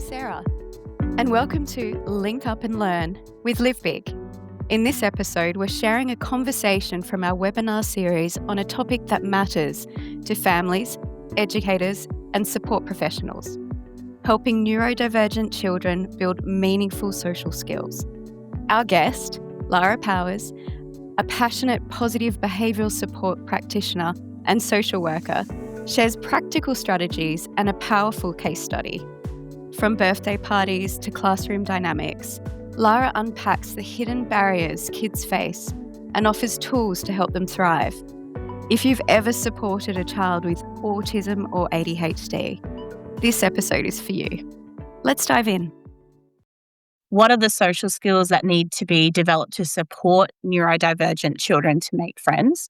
Sarah, and welcome to Link Up and Learn with Live Big. In this episode, we're sharing a conversation from our webinar series on a topic that matters to families, educators, and support professionals, helping neurodivergent children build meaningful social skills. Our guest, Lara Powers, a passionate positive behavioural support practitioner and social worker, shares practical strategies and a powerful case study. From birthday parties to classroom dynamics, Lara unpacks the hidden barriers kids face and offers tools to help them thrive. If you've ever supported a child with autism or ADHD, this episode is for you. Let's dive in. What are the social skills that need to be developed to support neurodivergent children to make friends?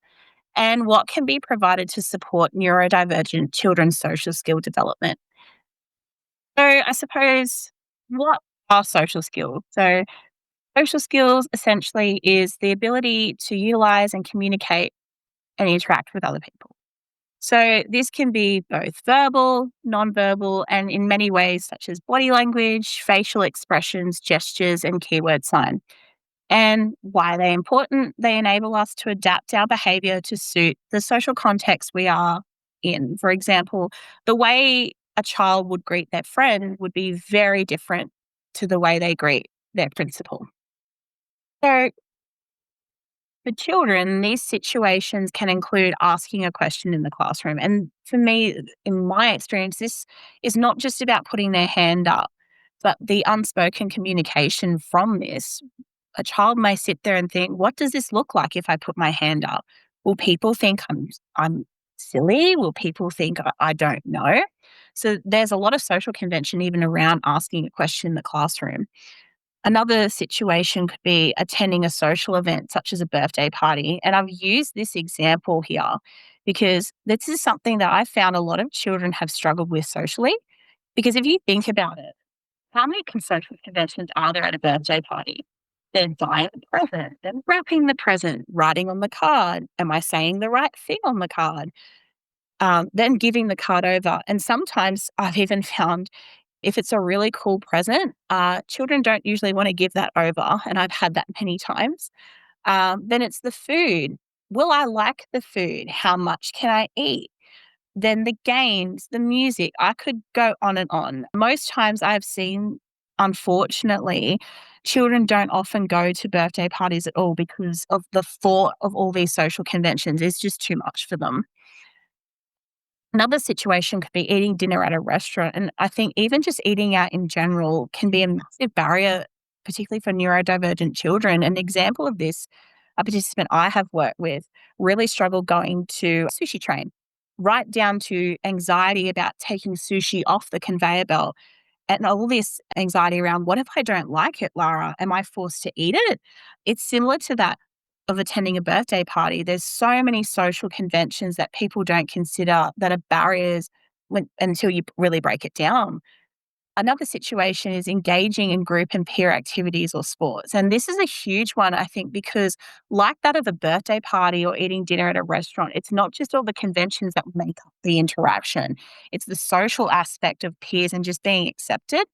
And what can be provided to support neurodivergent children's social skill development? So I suppose, what are social skills? So social skills essentially is the ability to utilize and communicate and interact with other people. So this can be both verbal, nonverbal, and in many ways such as body language, facial expressions, gestures, and keyword sign. And why are they important? They enable us to adapt our behavior to suit the social context we are in. For example, the way a child would greet their friend would be very different to the way they greet their principal. So for children, these situations can include asking a question in the classroom. And for me, in my experience, this is not just about putting their hand up, but the unspoken communication from this. A child may sit there and think, what does this look like if I put my hand up? Will people think I'm silly? Will people think I don't know? So there's a lot of social convention even around asking a question in the classroom. Another situation could be attending a social event such as a birthday party. And I've used this example here because this is something that I found a lot of children have struggled with socially. Because if you think about it, how many social conventions are there at a birthday party? They're buying the present, then wrapping the present, writing on the card. Am I saying the right thing on the card? Then giving the card over. And sometimes I've even found if it's a really cool present, children don't usually want to give that over. And I've had that many times. Then it's the food. Will I like the food? How much can I eat? Then the games, the music, I could go on and on. Most times I've seen, unfortunately, children don't often go to birthday parties at all because of the thought of all these social conventions is just too much for them. Another situation could be eating dinner at a restaurant. And I think even just eating out in general can be a massive barrier, particularly for neurodivergent children. An example of this, a participant I have worked with really struggled going to a sushi train, right down to anxiety about taking sushi off the conveyor belt and all this anxiety around, what if I don't like it, Lara? Am I forced to eat it? It's similar to that of attending a birthday party. There's so many social conventions that people don't consider that are barriers until you really break it down. Another situation is engaging in group and peer activities or sports. And this is a huge one, I think, because like that of a birthday party or eating dinner at a restaurant, it's not just all the conventions that make up the interaction. It's the social aspect of peers and just being accepted.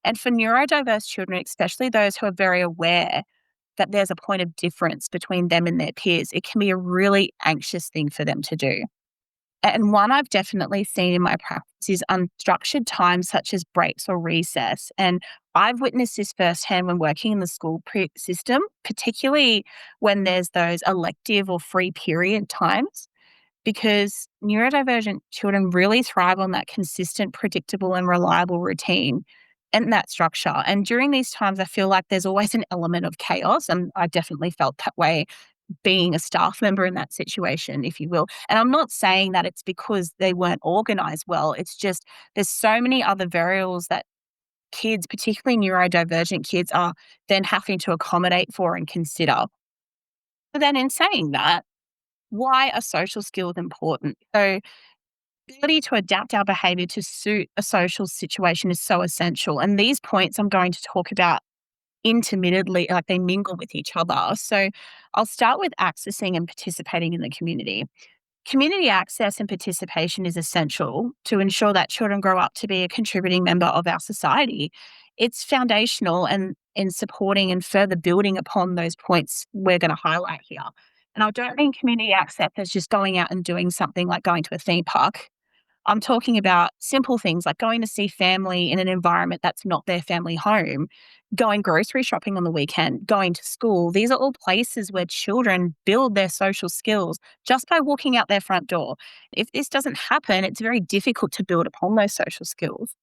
And for neurodiverse children, especially those who are very aware that there's a point of difference between them and their peers, it can be a really anxious thing for them to do. And one I've definitely seen in my practice is unstructured time, such as breaks or recess. And I've witnessed this firsthand when working in the school system, particularly when there's those elective or free period times, because neurodivergent children really thrive on that consistent, predictable, and reliable routine and that structure. And during these times, I feel like there's always an element of chaos. And I definitely felt that way being a staff member in that situation, if you will. And I'm not saying that it's because they weren't organized well. It's just there's so many other variables that kids, particularly neurodivergent kids, are then having to accommodate for and consider. But then in saying that, why are social skills important? So ability to adapt our behavior to suit a social situation is so essential. And these points I'm going to talk about intermittently, like they mingle with each other. So I'll start with accessing and participating in the community. Community access and participation is essential to ensure that children grow up to be a contributing member of our society. It's foundational and in supporting and further building upon those points we're going to highlight here. And I don't mean community access as just going out and doing something like going to a theme park. I'm talking about simple things like going to see family in an environment that's not their family home, going grocery shopping on the weekend, going to school. These are all places where children build their social skills just by walking out their front door. If this doesn't happen, it's very difficult to build upon those social skills.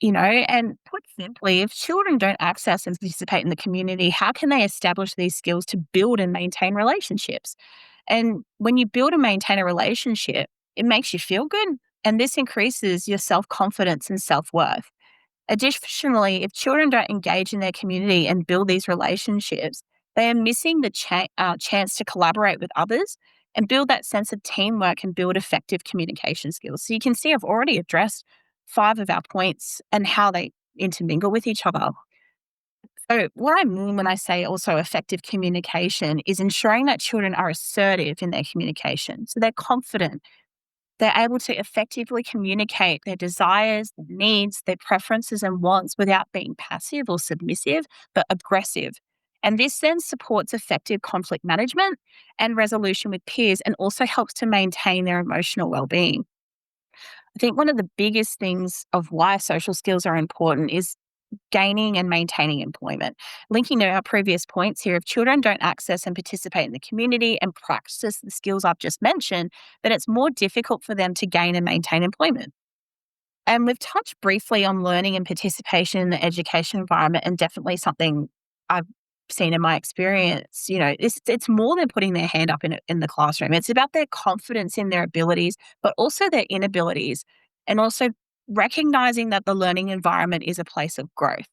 And put simply, if children don't access and participate in the community, how can they establish these skills to build and maintain relationships? And when you build and maintain a relationship, it makes you feel good. And this increases your self confidence and self worth. Additionally, if children don't engage in their community and build these relationships, they are missing the chance to collaborate with others and build that sense of teamwork and build effective communication skills. So you can see I've already addressed 5 of our points and how they intermingle with each other. So, what I mean when I say also effective communication is ensuring that children are assertive in their communication. So, they're confident, they're able to effectively communicate their desires, their needs, their preferences, and wants without being passive or submissive, but aggressive. And this then supports effective conflict management and resolution with peers and also helps to maintain their emotional well-being. I think one of the biggest things of why social skills are important is gaining and maintaining employment. Linking to our previous points here, if children don't access and participate in the community and practice the skills I've just mentioned, then it's more difficult for them to gain and maintain employment. And we've touched briefly on learning and participation in the education environment, and definitely something I've seen in my experience. It's more than putting their hand up in the classroom. It's about their confidence in their abilities, but also their inabilities, and also recognizing that the learning environment is a place of growth.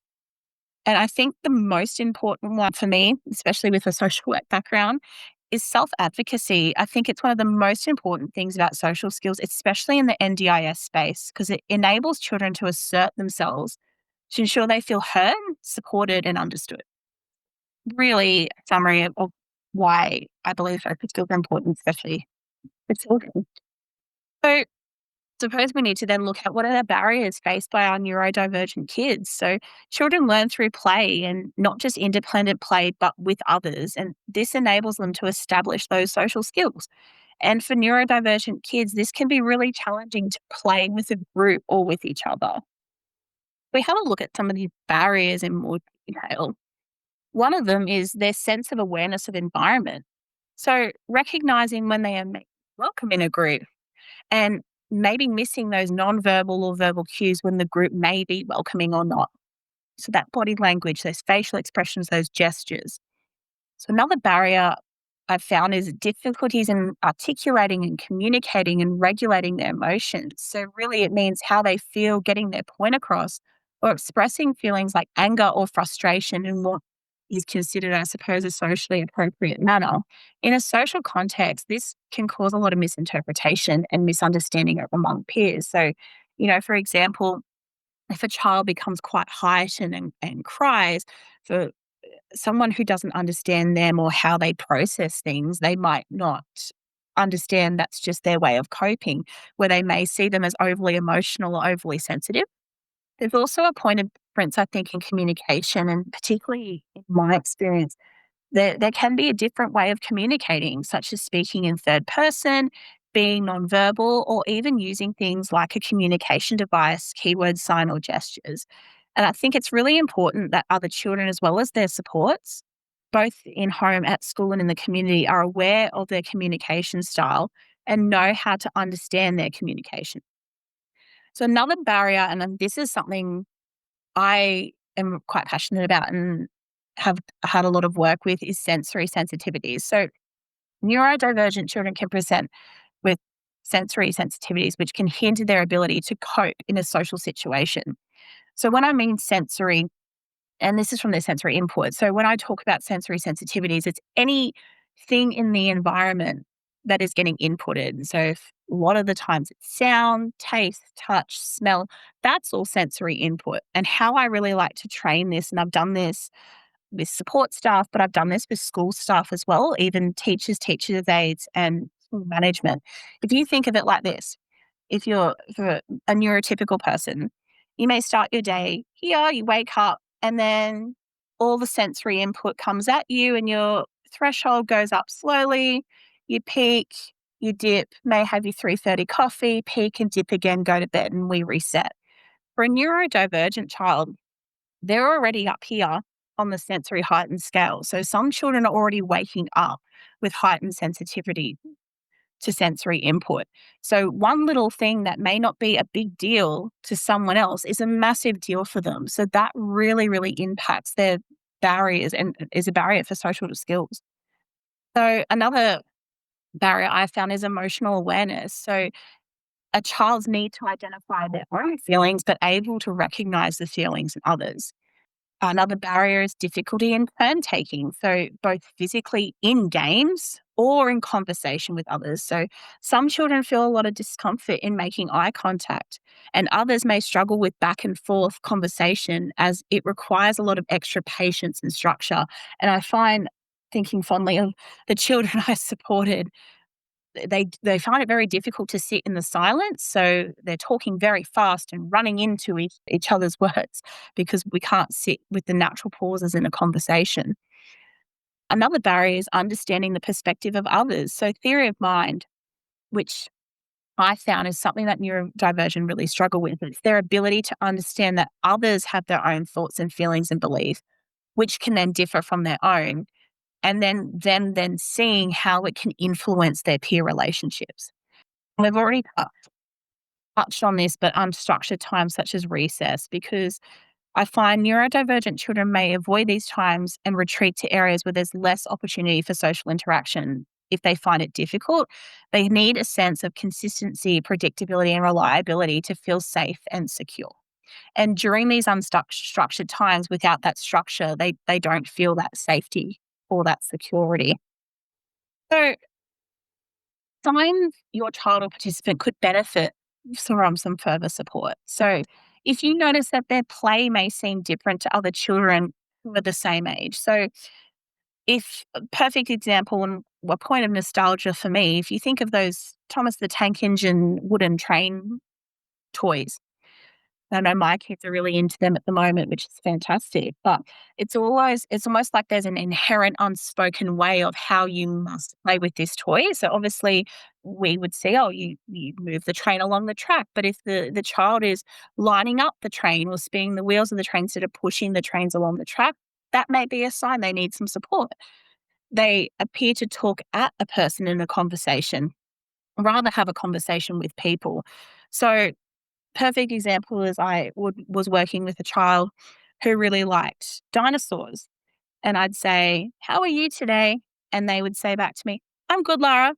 And I think the most important one for me, especially with a social work background, is self advocacy. I think it's one of the most important things about social skills, especially in the NDIS space, because it enables children to assert themselves to ensure they feel heard, supported, and understood. Really, a summary of why I believe social skills are important, especially with children. So, suppose we need to then look at what are the barriers faced by our neurodivergent kids. So, children learn through play and not just independent play, but with others. And this enables them to establish those social skills. And for neurodivergent kids, this can be really challenging to play with a group or with each other. We have a look at some of these barriers in more detail. One of them is their sense of awareness of environment. So, recognizing when they are welcome in a group and maybe missing those non-verbal or verbal cues when the group may be welcoming or not. So that body language, those facial expressions, those gestures. So another barrier I've found is difficulties in articulating and communicating and regulating their emotions. So really it means how they feel, getting their point across, or expressing feelings like anger or frustration in what is considered, I suppose, a socially appropriate manner. In a social context, this can cause a lot of misinterpretation and misunderstanding among peers. So, for example, if a child becomes quite heightened and cries, for someone who doesn't understand them or how they process things, they might not understand that's just their way of coping, where they may see them as overly emotional or overly sensitive. There's also a point of difference, I think, in communication, and particularly in my experience, there can be a different way of communicating, such as speaking in third person, being nonverbal, or even using things like a communication device, keyword, sign, or gestures. And I think it's really important that other children, as well as their supports, both in home, at school, and in the community, are aware of their communication style and know how to understand their communication. So, another barrier, and this is something I am quite passionate about and have had a lot of work with, is sensory sensitivities. So, neurodivergent children can present with sensory sensitivities, which can hinder their ability to cope in a social situation. So, when I mean sensory, and this is from their sensory input. So, when I talk about sensory sensitivities, it's anything in the environment that is getting inputted. So, if a lot of the times it's sound, taste, touch, smell, that's all sensory input. And how I really like to train this, and I've done this with support staff, but I've done this with school staff as well, even teachers, teachers' aides, and emotional management. If you think of it like this, if you're for a neurotypical person, you may start your day here, you wake up, and then all the sensory input comes at you, and your threshold goes up slowly. You peak, you dip, may have your 3:30 coffee, peak and dip again, go to bed, and we reset. For a neurodivergent child, they're already up here on the sensory heightened scale. So some children are already waking up with heightened sensitivity to sensory input. So one little thing that may not be a big deal to someone else is a massive deal for them. So that really, really impacts their barriers and is a barrier for social skills. So another barrier I found is emotional awareness. So a child's need to identify their own feelings, but able to recognize the feelings of others. Another barrier is difficulty in turn taking. So, both physically in games or in conversation with others. So, some children feel a lot of discomfort in making eye contact, and others may struggle with back and forth conversation as it requires a lot of extra patience and structure. And I find, thinking fondly of the children I supported, they find it very difficult to sit in the silence. So they're talking very fast and running into each other's words because we can't sit with the natural pauses in a conversation. Another barrier is understanding the perspective of others. So theory of mind, which I found is something that neurodivergent really struggle with. It's their ability to understand that others have their own thoughts and feelings and beliefs, which can then differ from their own, and then seeing how it can influence their peer relationships. We've already touched on this, but unstructured times such as recess, because I find neurodivergent children may avoid these times and retreat to areas where there's less opportunity for social interaction. If they find it difficult, they need a sense of consistency, predictability, and reliability to feel safe and secure. And during these unstructured times, without that structure, they don't feel that safety or that security. So signs your child or participant could benefit from some further support. So, if you notice that their play may seem different to other children who are the same age. So, if a perfect example and a point of nostalgia for me, if you think of those Thomas the Tank Engine wooden train toys, I know my kids are really into them at the moment, which is fantastic. But it's almost like there's an inherent unspoken way of how you must play with this toy. So obviously we would see, oh, you move the train along the track. But if the child is lining up the train or spinning the wheels of the train instead of pushing the trains along the track, that may be a sign they need some support. They appear to talk at a person in a conversation, rather have a conversation with people. So perfect example is was working with a child who really liked dinosaurs. And I'd say, "How are you today?" And they would say back to me, "I'm good, Lara.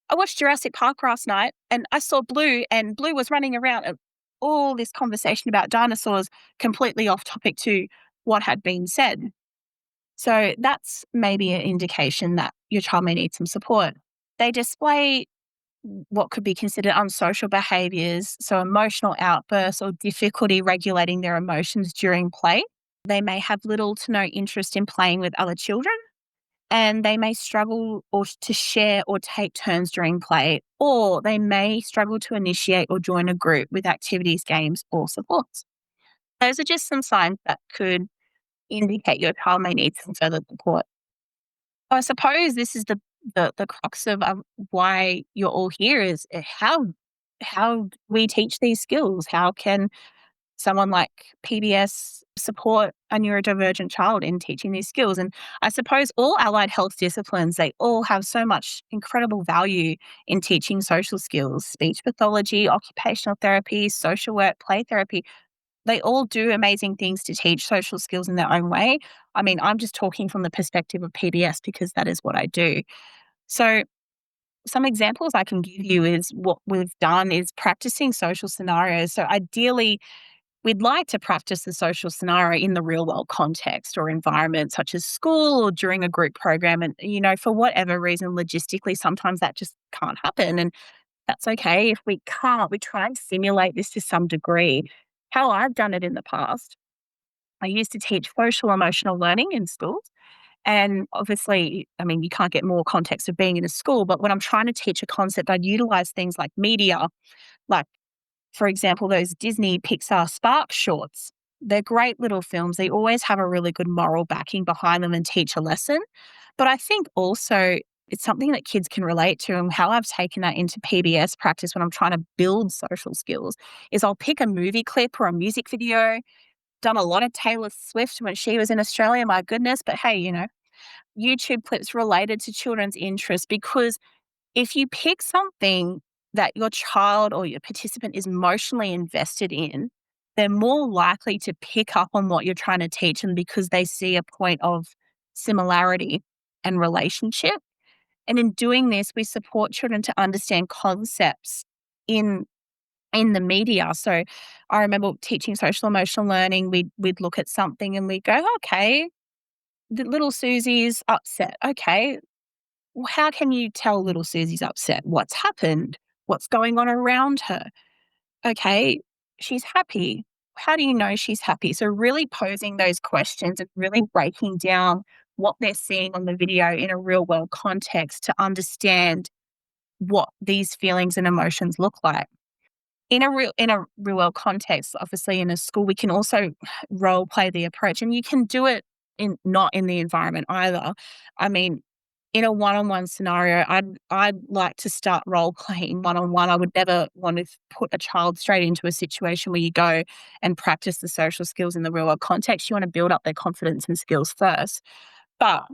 I watched Jurassic Park last night and I saw Blue and Blue was running around." And all this conversation about dinosaurs completely off topic to what had been said. So that's maybe an indication that your child may need some support. They display what could be considered unsocial behaviors, so emotional outbursts or difficulty regulating their emotions during play. They may have little to no interest in playing with other children, and they may struggle or to share or take turns during play, or they may struggle to initiate or join a group with activities, games, or supports. Those are just some signs that could indicate your child may need some further support. I suppose this is the crux of why you're all here is how we teach these skills. How can someone like PBS support a neurodivergent child in teaching these skills? And I suppose all allied health disciplines, they all have so much incredible value in teaching social skills, speech pathology, occupational therapy, social work, play therapy. They all do amazing things to teach social skills in their own way. I mean, I'm just talking from the perspective of PBS because that is what I do. So some examples I can give you is what we've done is practicing social scenarios. So ideally, we'd like to practice the social scenario in the real world context or environment, such as school or during a group program. And, for whatever reason, logistically, sometimes that just can't happen. And that's okay. If we can't, we try and simulate this to some degree. How I've done it in the past, I used to teach social emotional learning in schools. And obviously, I mean, you can't get more context of being in a school, but when I'm trying to teach a concept, I'd utilize things like media, like, for example, those Disney Pixar Spark shorts. They're great little films. They always have a really good moral backing behind them and teach a lesson. But I think also it's something that kids can relate to, and how I've taken that into PBS practice when I'm trying to build social skills is I'll pick a movie clip or a music video. Done a lot of Taylor Swift when she was in Australia, my goodness. But hey, YouTube clips related to children's interests, because if you pick something that your child or your participant is emotionally invested in, they're more likely to pick up on what you're trying to teach them because they see a point of similarity and relationship. And in doing this, we support children to understand concepts in in the media. So I remember teaching social emotional learning. We'd look at something and we'd go, okay, the little Susie's upset. Okay, how can you tell little Susie's upset? What's happened? What's going on around her? Okay, she's happy. How do you know she's happy? So really posing those questions and really breaking down what they're seeing on the video in a real world context to understand what these feelings and emotions look like. In a real world context, obviously in a school, we can also role play the approach, and you can do it in not in the environment either. I mean, in a one-on-one scenario, I'd like to start role playing one-on-one. I would never want to put a child straight into a situation where you go and practice the social skills in the real world context. You want to build up their confidence and skills first. But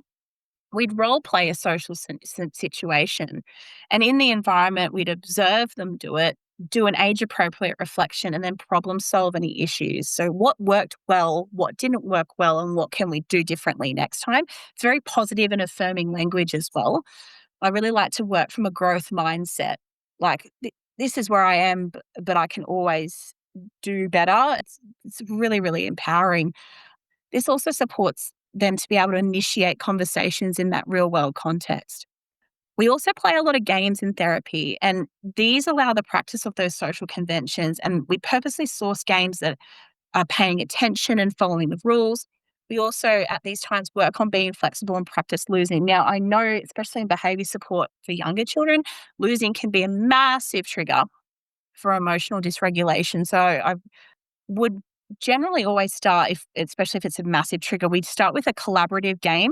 we'd role play a social situation. And in the environment, we'd observe them do it, do an age appropriate reflection, and then problem solve any issues. So, what worked well, what didn't work well, and what can we do differently next time? It's very positive and affirming language as well. I really like to work from a growth mindset. Like, this is where I am, but I can always do better. It's really, really empowering. This also supports them to be able to initiate conversations in that real world context. We also play a lot of games in therapy, and these allow the practice of those social conventions. And we purposely source games that are paying attention and following the rules. We also, at these times, work on being flexible and practice losing. Now, I know, especially in behavior support for younger children, losing can be a massive trigger for emotional dysregulation. So I would generally always start, if especially if it's a massive trigger, we'd start with a collaborative game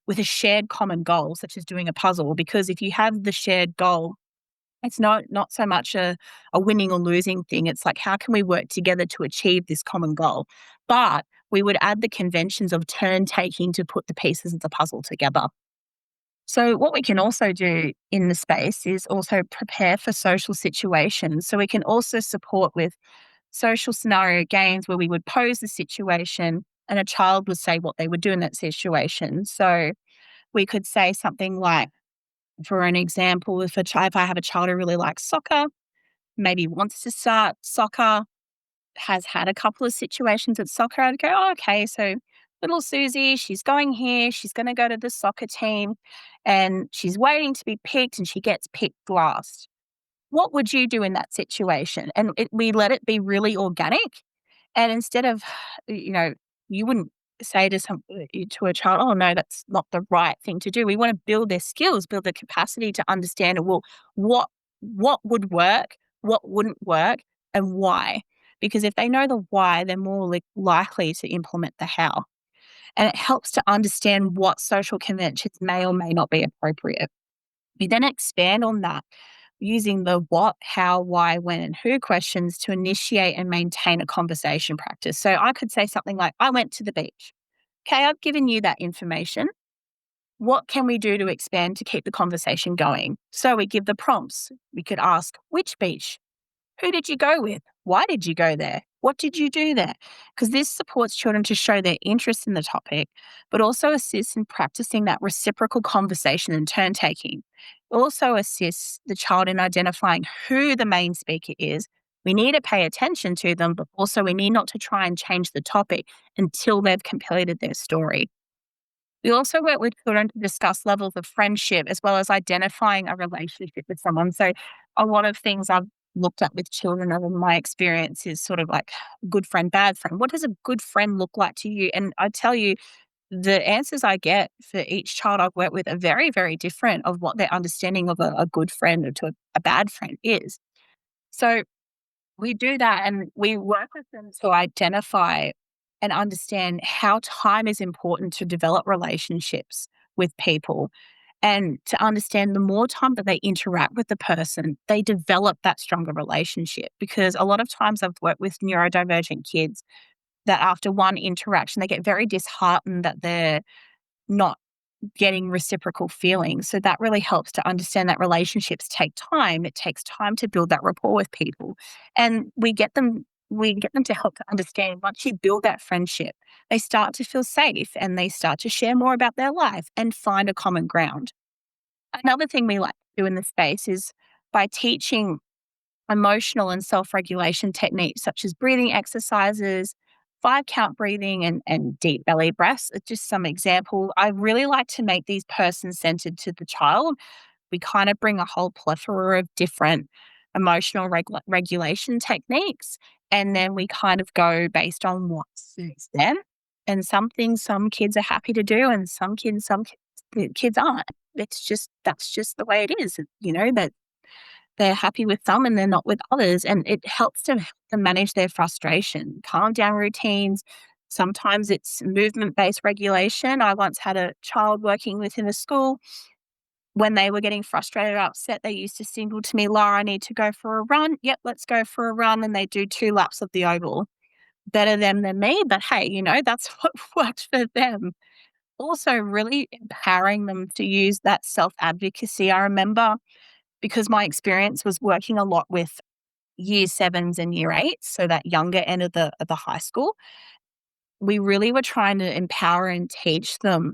with a shared common goal, such as doing a puzzle. Because if you have the shared goal, it's not so much a winning or losing thing. It's like, how can we work together to achieve this common goal? But we would add the conventions of turn taking to put the pieces of the puzzle together. So what we can also do in the space is also prepare for social situations. So we can also support with social scenario games where we would pose the situation and a child would say what they would do in that situation. So we could say something like, for an example, if I have a child who really likes soccer, maybe wants to start soccer, has had a couple of situations at soccer, I'd go, oh, okay, so little Susie, she's going here, she's going to go to the soccer team, and she's waiting to be picked, and she gets picked last. What would you do in that situation? And we let it be really organic. And instead of, you wouldn't say to a child, oh, no, that's not the right thing to do. We want to build their skills, build the capacity to understand, well, what, what would work, what wouldn't work, and why. Because if they know the why, they're more likely to implement the how. And it helps to understand what social conventions may or may not be appropriate. We then expand on that using the what, how, why, when, and who questions to initiate and maintain a conversation practice. So I could say something like, I went to the beach. Okay, I've given you that information. What can we do to expand to keep the conversation going? So we give the prompts. We could ask, which beach? Who did you go with? Why did you go there? What did you do there? Because this supports children to show their interest in the topic, but also assists in practicing that reciprocal conversation and turn taking. It also assists the child in identifying who the main speaker is. We need to pay attention to them, but also we need not to try and change the topic until they've completed their story. We also work with children to discuss levels of friendship as well as identifying a relationship with someone. So a lot of things I've looked at with children over my experience is sort of like good friend, bad friend. What does a good friend look like to you? And I tell you, the answers I get for each child I've worked with are very, very different of what their understanding of a good friend or to a bad friend is. So we do that and we work with them to identify and understand how time is important to develop relationships with people and to understand the more time that they interact with the person, they develop that stronger relationship. Because a lot of times I've worked with neurodivergent kids that after one interaction, they get very disheartened that they're not getting reciprocal feelings. So that really helps to understand that relationships take time. It takes time to build that rapport with people. And we get them to help to understand once you build that friendship, they start to feel safe and they start to share more about their life and find a common ground. Another thing we like to do in the space is by teaching emotional and self regulation techniques such as breathing exercises, 5 count breathing, and deep belly breaths. It's just some example. I really like to make these person centered to the child. We kind of bring a whole plethora of different emotional regulation techniques, and then we kind of go based on what suits them. And some things some kids are happy to do, and some kids aren't. That's just the way it is. That they're happy with some and they're not with others. And it helps to help them manage their frustration, calm down routines. Sometimes it's movement based regulation. I once had a child working within a school. When they were getting frustrated or upset, they used to signal to me, Lara, I need to go for a run. Yep, let's go for a run. And they do 2 laps of the oval. Better them than me, but hey, that's what worked for them. Also, really empowering them to use that self advocacy. I remember because my experience was working a lot with year sevens and year eights, so that younger end of the high school, we really were trying to empower and teach them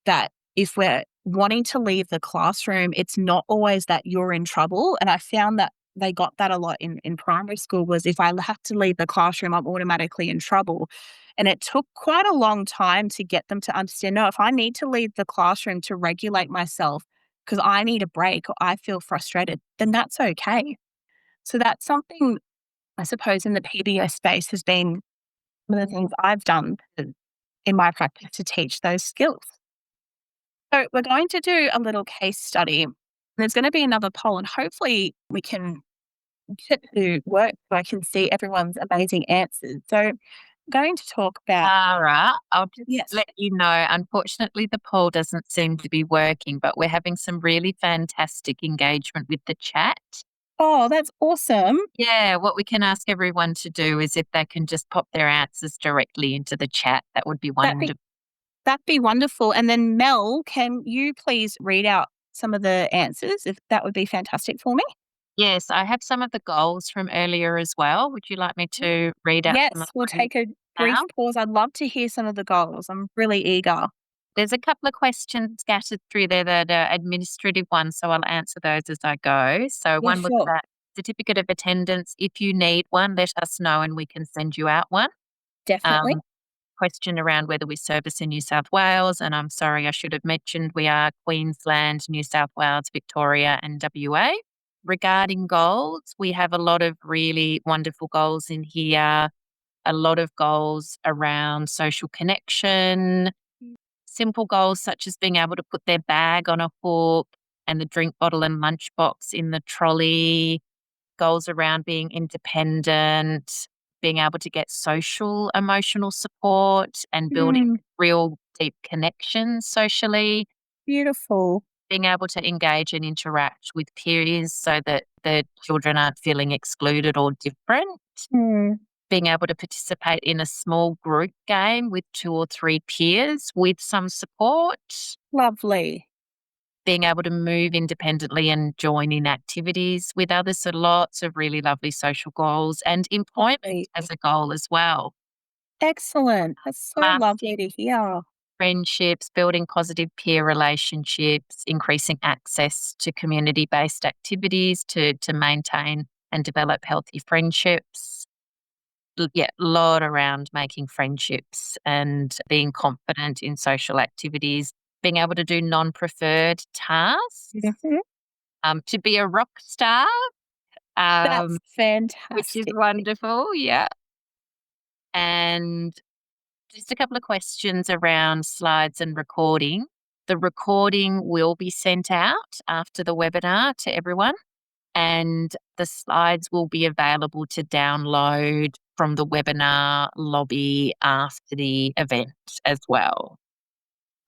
that if we're wanting to leave the classroom, it's not always that you're in trouble. And I found that they got that a lot in primary school was if I have to leave the classroom, I'm automatically in trouble. And it took quite a long time to get them to understand, no, if I need to leave the classroom to regulate myself because I need a break or I feel frustrated, then that's okay. So that's something I suppose in the PBS space has been one of the things I've done in my practice to teach those skills. So we're going to do a little case study. There's going to be another poll, and hopefully we can get to work so I can see everyone's amazing answers. So I'm going to talk about Lara, I'll just yes. let you know, unfortunately, the poll doesn't seem to be working, but we're having some really fantastic engagement with the chat. Oh, that's awesome. Yeah, what we can ask everyone to do is if they can just pop their answers directly into the chat, that would be wonderful. That'd be wonderful. And then Mel, can you please read out some of the answers? If that would be fantastic for me. Yes, I have some of the goals from earlier as well. Would you like me to read out some of Yes, we'll mine take a brief now? pause. I'd love to hear some of the goals. I'm really eager. There's a couple of questions scattered through there that are administrative ones, so I'll answer those as I go. So Yeah, one was sure. that certificate of attendance. If you need one, let us know and we can send you out one. Definitely. Question around whether we service in New South Wales, and I'm sorry, I should have mentioned we are Queensland, New South Wales, Victoria, and WA. Regarding goals, we have a lot of really wonderful goals in here, a lot of goals around social connection, simple goals such as being able to put their bag on a hook and the drink bottle and lunchbox in the trolley, goals around being independent, being able to get social emotional support and building Mm, real deep connections socially, beautiful. being able to engage and interact with peers so that the children aren't feeling excluded or different, Mm, being able to participate in a small group game with 2 or 3 peers with some support, lovely. being able to move independently and join in activities with others. So lots of really lovely social goals and employment Lovely. as a goal as well. Excellent. That's so lovely Lasting to hear. friendships, building positive peer relationships, increasing access to community-based activities to maintain and develop healthy friendships. Yeah, a lot around making friendships and being confident in social activities, being able to do non-preferred tasks, Mhm. to be a rock star, That's which is fantastic. wonderful, yeah. And Just a couple of questions around slides and recording. The recording will be sent out after the webinar to everyone, and the slides will be available to download from the webinar lobby after the event as well.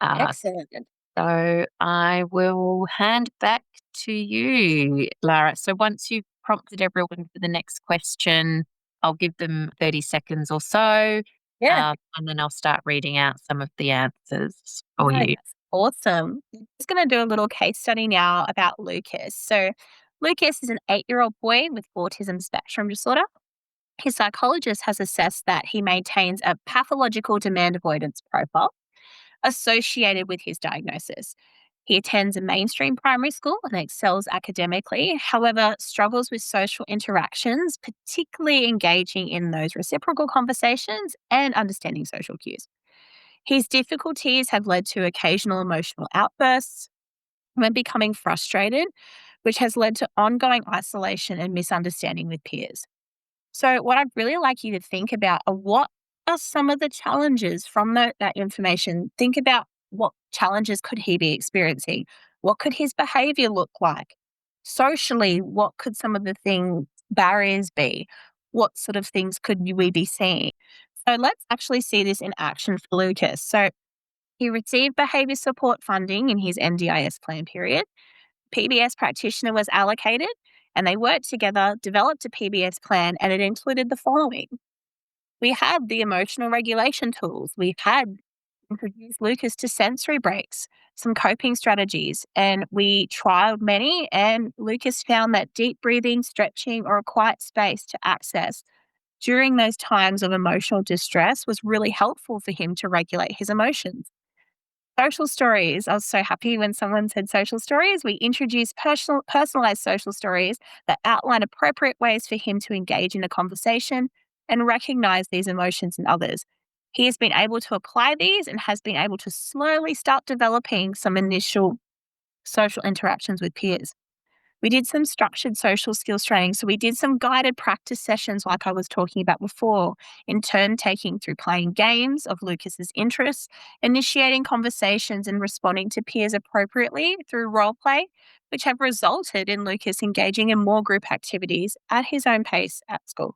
Excellent. So I will hand back to you, Lara. So once you've prompted everyone for the next question, I'll give them 30 seconds or so. Yeah. And then I'll start reading out some of the answers for you. That's awesome. I'm just going to do a little case study now about Lucas. So, Lucas is an 8-year-old boy with autism spectrum disorder. His psychologist has assessed that he maintains a pathological demand avoidance profile associated with his diagnosis. He attends a mainstream primary school and excels academically, however, struggles with social interactions, particularly engaging in those reciprocal conversations and understanding social cues. His difficulties have led to occasional emotional outbursts when becoming frustrated, which has led to ongoing isolation and misunderstanding with peers. So, what I'd really like you to think about are what are some of the challenges from that information. Think about what challenges could he be experiencing? What could his behavior look like? Socially, what could some of the barriers be? What sort of things could we be seeing? So, let's actually see this in action for Lucas. So, he received behaviour support funding in his NDIS plan period. PBS practitioner was allocated and they worked together, developed a PBS plan, and it included the following. We had the emotional regulation tools. We had introduced Lucas to sensory breaks, some coping strategies, and we trialed many. And Lucas found that deep breathing, stretching, or a quiet space to access during those times of emotional distress was really helpful for him to regulate his emotions. Social stories. I was so happy when someone said social stories. We introduced personalized social stories that outline appropriate ways for him to engage in a conversation and recognize these emotions in others. He has been able to apply these and has been able to slowly start developing some initial social interactions with peers. We did some structured social skills training. So we did some guided practice sessions, like I was talking about before, in turn taking through playing games of Lucas's interests, initiating conversations and responding to peers appropriately through role play, which have resulted in Lucas engaging in more group activities at his own pace at school.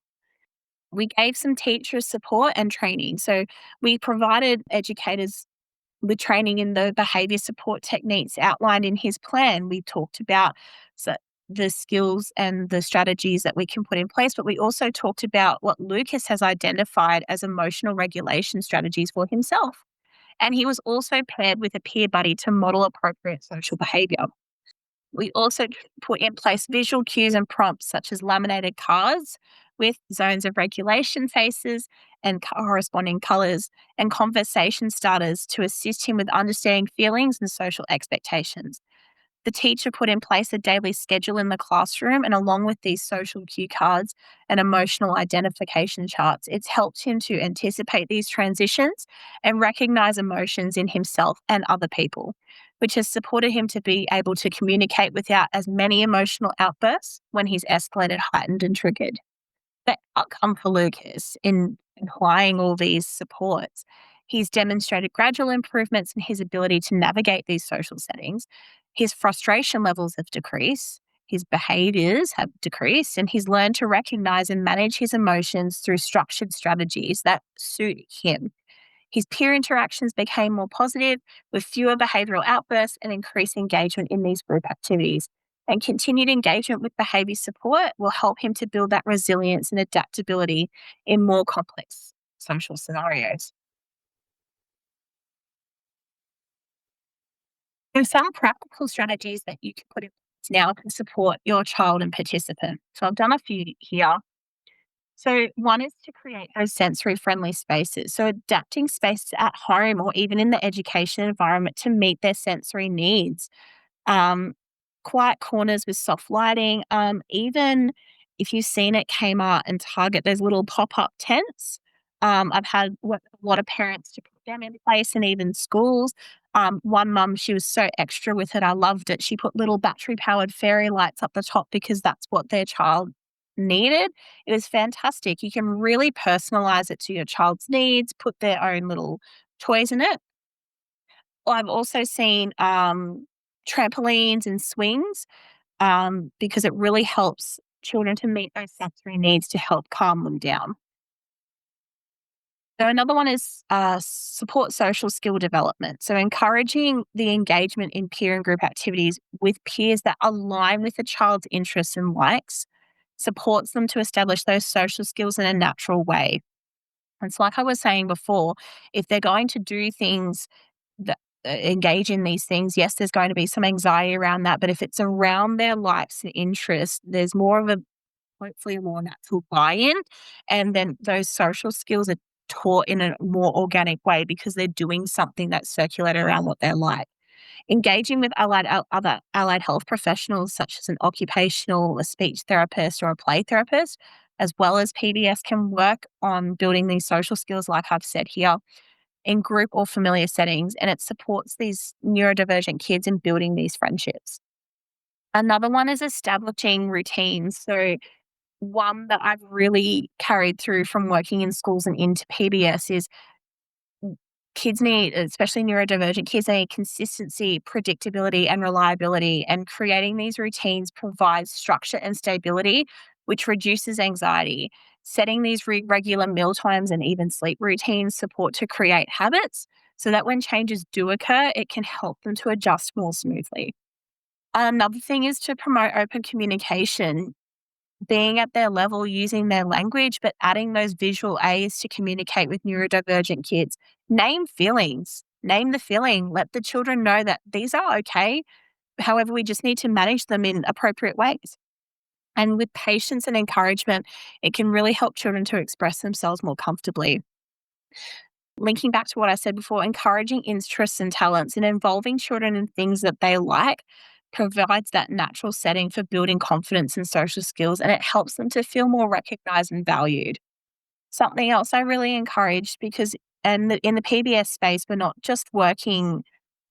We gave some teachers support and training. So we provided educators with training in the behavior support techniques outlined in his plan. We talked about so the skills and the strategies that we can put in place, but we also talked about what Lucas has identified as emotional regulation strategies for himself. And he was also paired with a peer buddy to model appropriate social behavior. We also put in place visual cues and prompts such as laminated cards with zones of regulation faces and corresponding colors and conversation starters to assist him with understanding feelings and social expectations. The teacher put in place a daily schedule in the classroom, and along with these social cue cards and emotional identification charts, it's helped him to anticipate these transitions and recognize emotions in himself and other people, which has supported him to be able to communicate without as many emotional outbursts when he's escalated, heightened, and triggered. The outcome for Lucas in applying all these supports, he's demonstrated gradual improvements in his ability to navigate these social settings. His frustration levels have decreased, his behaviors have decreased, and he's learned to recognize and manage his emotions through structured strategies that suit him. His peer interactions became more positive with fewer behavioral outbursts and increased engagement in these group activities. And continued engagement with behavior support will help him to build that resilience and adaptability in more complex social scenarios. There are some practical strategies that you can put in place now to support your child and participant. So I've done a few here. So one is to create those sensory friendly spaces. So adapting spaces at home or even in the education environment to meet their sensory needs. Um, Quiet corners with soft lighting. Even if you've seen at Kmart and Target, there's little pop-up tents. I've had a lot of parents to put them in place, and even schools. One mum, she was so extra with it. I loved it. She put little battery-powered fairy lights up the top because that's what their child needed, it is fantastic. You can really personalize it to your child's needs, put their own little toys in it. I've also seen trampolines and swings because it really helps children to meet those sensory needs to help calm them down. So another one is support social skill development. So encouraging the engagement in peer and group activities with peers that align with the child's interests and likes supports them to establish those social skills in a natural way. It's like I was saying before, if they're going to do things that engage in these things, yes, there's going to be some anxiety around that. But if it's around their likes and interests, there's more of a hopefully a more natural buy-in. And then those social skills are taught in a more organic way because they're doing something that's circulated around what they like. Engaging with other allied health professionals, such as an occupational, a speech therapist, or a play therapist, as well as PBS, can work on building these social skills, like I've said here, in group or familiar settings, and it supports these neurodivergent kids in building these friendships. Another one is establishing routines. So, one that I've really carried through from working in schools and into PBS is kids need, especially neurodivergent kids, they need consistency, predictability, and reliability. And creating these routines provides structure and stability, which reduces anxiety. Setting these regular meal times and even sleep routines support to create habits so that when changes do occur, it can help them to adjust more smoothly. Another thing is to promote open communication, being at their level, using their language, but adding those visual aids to communicate with neurodivergent kids. Name feelings, name the feeling, let the children know that these are okay. However, we just need to manage them in appropriate ways. And with patience and encouragement, it can really help children to express themselves more comfortably. Linking back to what I said before, encouraging interests and talents and involving children in things that they like provides that natural setting for building confidence and social skills, and it helps them to feel more recognized and valued. Something else I really encourage because in the PBS space, we're not just working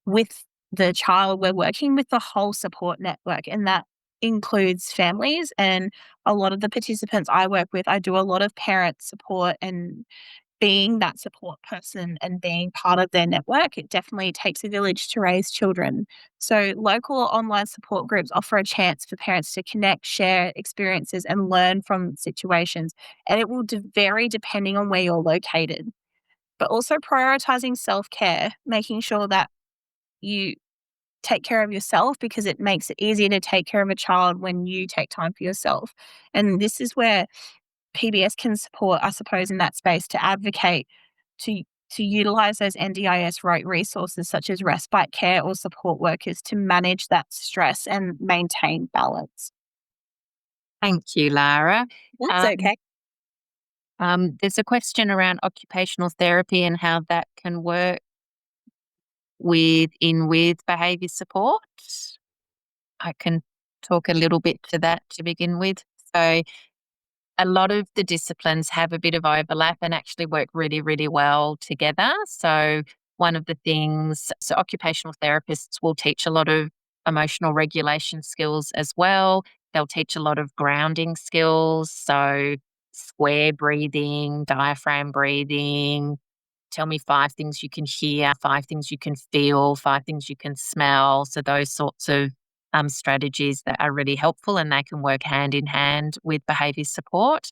with the child, we're working with the whole support network, and that includes families. And a lot of the participants I work with, I do a lot of parent support and being that support person and being part of their network. It definitely takes a village to raise children. So, local or online support groups offer a chance for parents to connect, share experiences, and learn from situations. And it will vary depending on where you're located. But also prioritizing self care, making sure that you take care of yourself because it makes it easier to take care of a child when you take time for yourself. And this is where PBS can support, I suppose, in that space to advocate to utilize those NDIS resources such as respite care or support workers to manage that stress and maintain balance. Thank you, Lara. That's okay. There's a question around occupational therapy and how that can work with behaviour support. I can talk a little bit to that to begin with. So a lot of the disciplines have a bit of overlap and actually work really, really well together. So one of the things, so occupational therapists will teach a lot of emotional regulation skills as well. They'll teach a lot of grounding skills. So square breathing, diaphragm breathing. Tell me 5 things you can hear, 5 things you can feel, 5 things you can smell. So those sorts of strategies that are really helpful and they can work hand in hand with behaviour support.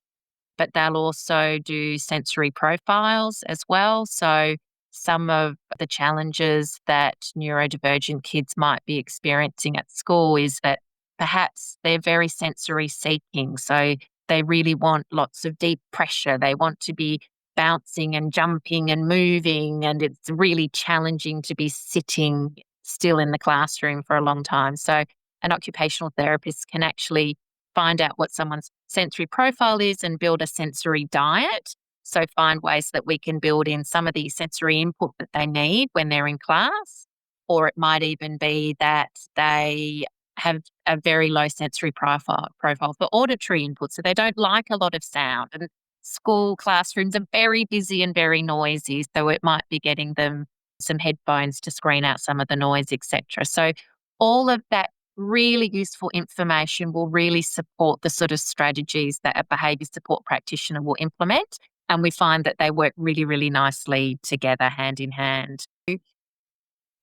But they'll also do sensory profiles as well. So some of the challenges that neurodivergent kids might be experiencing at school is that perhaps they're very sensory seeking. So they really want lots of deep pressure. They want to be bouncing and jumping and moving, and it's really challenging to be sitting still in the classroom for a long time. So an occupational therapist can actually find out what someone's sensory profile is and build a sensory diet. So find ways that we can build in some of the sensory input that they need when they're in class. Or it might even be that they have a very low sensory profile for auditory input. So they don't like a lot of sound. And school classrooms are very busy and very noisy. So it might be getting them some headphones to screen out some of the noise, etc. So all of that really useful information will really support the sort of strategies that a behaviour support practitioner will implement. And we find that they work really, really nicely together, hand in hand.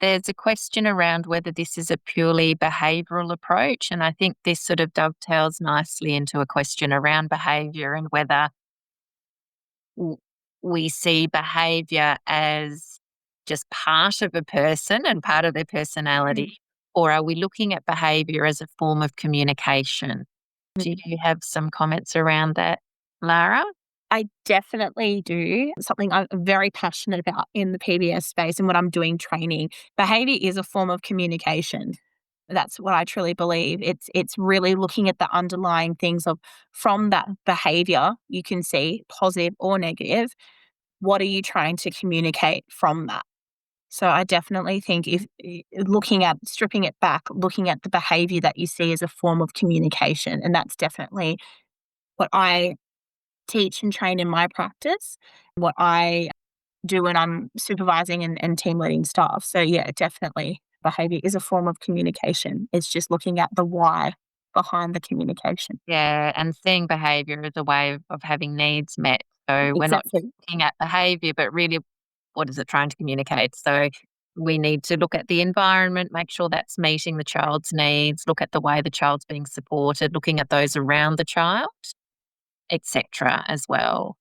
There's a question around whether this is a purely behavioural approach. And I think this sort of dovetails nicely into a question around behaviour and whether we see behaviour as just part of a person and part of their personality, or are we looking at behaviour as a form of communication? Do you have some comments around that, Lara? I definitely do. Something I'm very passionate about in the PBS space and what I'm doing training. Behavior is a form of communication. That's what I truly believe. It's really looking at the underlying things of from that behavior, you can see positive or negative. What are you trying to communicate from that? So I definitely think if looking at stripping it back, looking at the behavior that you see as a form of communication, and that's definitely what I teach and train in my practice, what I do when I'm supervising and team leading staff. So yeah, definitely behavior is a form of communication. It's just looking at the why behind the communication. Yeah, and seeing behaviour as a way of having needs met. So we're not Exactly. looking at behaviour, but really what is it trying to communicate? So we need to look at the environment, make sure that's meeting the child's needs, look at the way the child's being supported, looking at those around the child, etc. as well.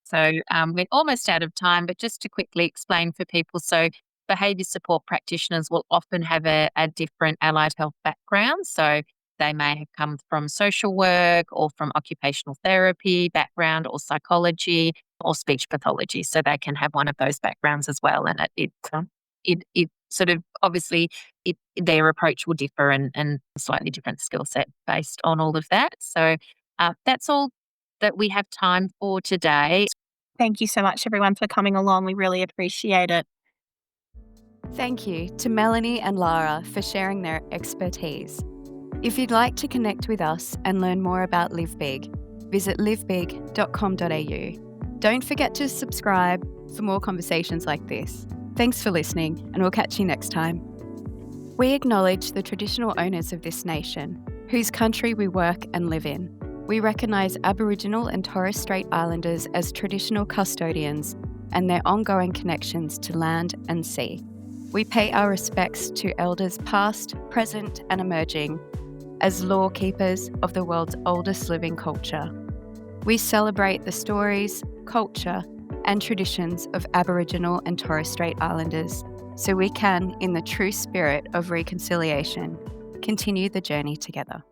So we're almost out of time, but just to quickly explain for people. So behaviour support practitioners will often have a different allied health background. So they may have come from social work or from occupational therapy background or psychology or speech pathology. So they can have one of those backgrounds as well. And it sort of obviously their approach will differ and slightly different skill set based on all of that. So that's all that we have time for today. Thank you so much, everyone, for coming along. We really appreciate it. Thank you to Melanie and Lara for sharing their expertise. If you'd like to connect with us and learn more about Live Big, visit livebig.com.au. Don't forget to subscribe for more conversations like this. Thanks for listening, and we'll catch you next time. We acknowledge the traditional owners of this nation, whose country we work and live in. We recognise Aboriginal and Torres Strait Islanders as traditional custodians and their ongoing connections to land and sea. We pay our respects to elders past, present and emerging as law keepers of the world's oldest living culture. We celebrate the stories, culture and traditions of Aboriginal and Torres Strait Islanders so we can, in the true spirit of reconciliation, continue the journey together.